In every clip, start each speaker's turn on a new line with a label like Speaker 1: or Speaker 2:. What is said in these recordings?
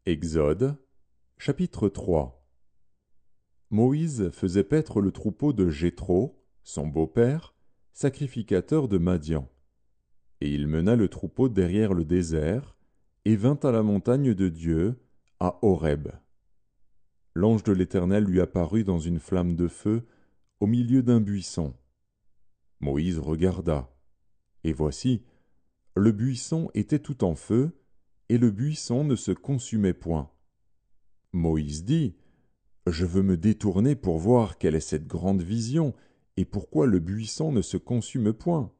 Speaker 1: Exode, chapitre 3. Moïse faisait paître le troupeau de Jéthro, son beau-père, sacrificateur de Madian. Et il mena le troupeau derrière le désert, et vint à la montagne de Dieu, à Horeb. L'ange de l'Éternel lui apparut dans une flamme de feu, au milieu d'un buisson. Moïse regarda, et voici, le buisson était tout en feu, et le buisson ne se consumait point. Moïse dit, « Je veux me détourner pour voir quelle est cette grande vision, et pourquoi le buisson ne se consume point. »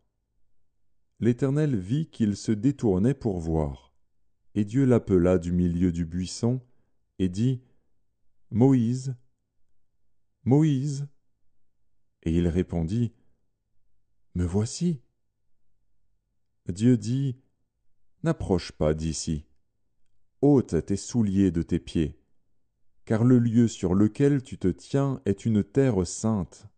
Speaker 1: L'Éternel vit qu'il se détournait pour voir, et Dieu l'appela du milieu du buisson, et dit, « Moïse, Moïse !» Et il répondit, « Me voici. » Dieu dit, « N'approche pas d'ici. Ôte tes souliers de tes pieds, car le lieu sur lequel tu te tiens est une terre sainte. »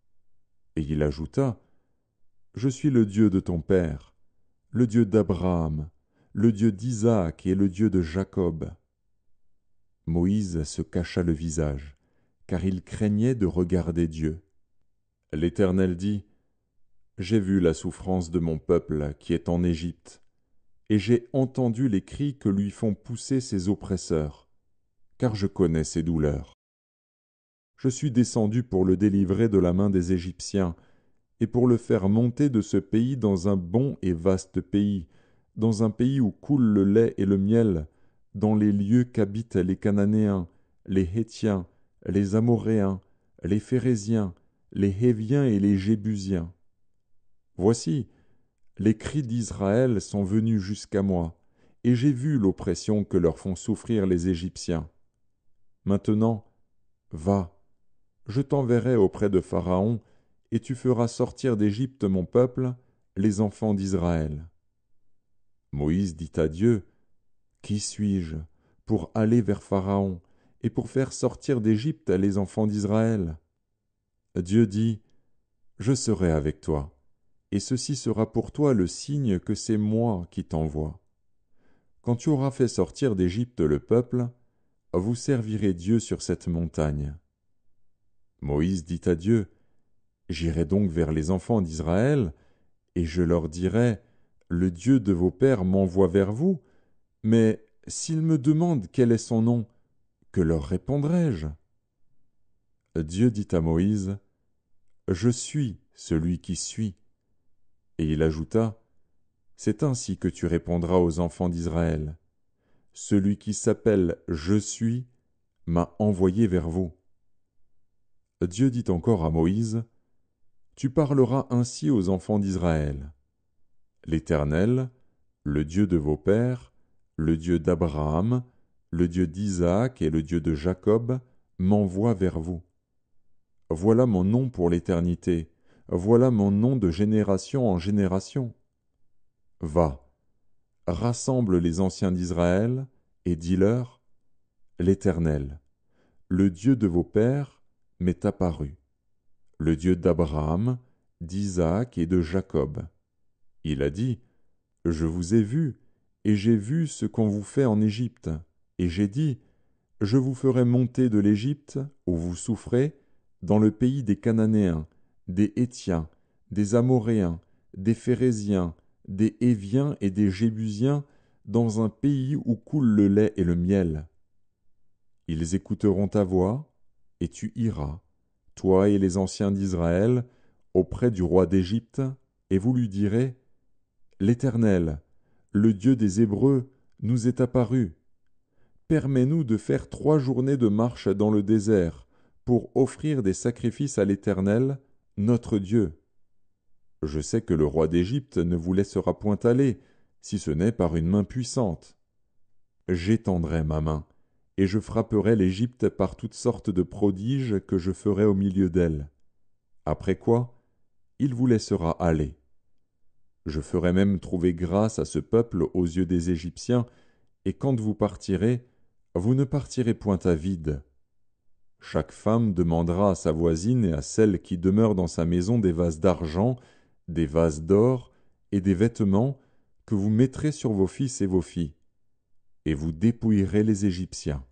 Speaker 1: Et il ajouta, « Je suis le Dieu de ton père, le Dieu d'Abraham, le Dieu d'Isaac et le Dieu de Jacob. » Moïse se cacha le visage, car il craignait de regarder Dieu. L'Éternel dit, « J'ai vu la souffrance de mon peuple qui est en Égypte, et j'ai entendu les cris que lui font pousser ses oppresseurs, car je connais ses douleurs. Je suis descendu pour le délivrer de la main des Égyptiens, et pour le faire monter de ce pays dans un bon et vaste pays, dans un pays où coule le lait et le miel, dans les lieux qu'habitent les Cananéens, les Hétiens, les Amoréens, les Phéréziens, les Héviens et les Jébusiens. Voici, les cris d'Israël sont venus jusqu'à moi, et j'ai vu l'oppression que leur font souffrir les Égyptiens. Maintenant, va, je t'enverrai auprès de Pharaon, et tu feras sortir d'Égypte mon peuple, les enfants d'Israël. » Moïse dit à Dieu, « Qui suis-je pour aller vers Pharaon et pour faire sortir d'Égypte les enfants d'Israël ?» Dieu dit, « Je serai avec toi, et ceci sera pour toi le signe que c'est moi qui t'envoie. Quand tu auras fait sortir d'Égypte le peuple, vous servirez Dieu sur cette montagne. » Moïse dit à Dieu, « J'irai donc vers les enfants d'Israël, et je leur dirai, « Le Dieu de vos pères m'envoie vers vous, mais s'ils me demandent quel est son nom, que leur répondrai-je » Dieu dit à Moïse, « Je suis celui qui suis. » Et il ajouta, « C'est ainsi que tu répondras aux enfants d'Israël. Celui qui s'appelle « Je suis » m'a envoyé vers vous. » Dieu dit encore à Moïse, « Tu parleras ainsi aux enfants d'Israël. L'Éternel, le Dieu de vos pères, le Dieu d'Abraham, le Dieu d'Isaac et le Dieu de Jacob, m'envoie vers vous. Voilà mon nom pour l'éternité, voilà mon nom de génération en génération. Va, rassemble les anciens d'Israël, et dis-leur, l'Éternel, le Dieu de vos pères, m'est apparu, le Dieu d'Abraham, d'Isaac et de Jacob. Il a dit, je vous ai vu, et j'ai vu ce qu'on vous fait en Égypte, et j'ai dit, je vous ferai monter de l'Égypte, où vous souffrez, dans le pays des Cananéens, des Hétiens, des Amoréens, des Phéréziens, des Héviens et des Jébusiens, dans un pays où coule le lait et le miel. Ils écouteront ta voix, et tu iras, toi et les anciens d'Israël, auprès du roi d'Égypte, et vous lui direz, l'Éternel, le Dieu des Hébreux, nous est apparu. Permets-nous de faire 3 journées de marche dans le désert, pour offrir des sacrifices à l'Éternel, notre Dieu. Je sais que le roi d'Égypte ne vous laissera point aller, si ce n'est par une main puissante. J'étendrai ma main, et je frapperai l'Égypte par toutes sortes de prodiges que je ferai au milieu d'elle. Après quoi, il vous laissera aller. Je ferai même trouver grâce à ce peuple aux yeux des Égyptiens, et quand vous partirez, vous ne partirez point à vide. Chaque femme demandera à sa voisine et à celle qui demeure dans sa maison des vases d'argent, des vases d'or et des vêtements que vous mettrez sur vos fils et vos filles. et vous dépouillerez les Égyptiens.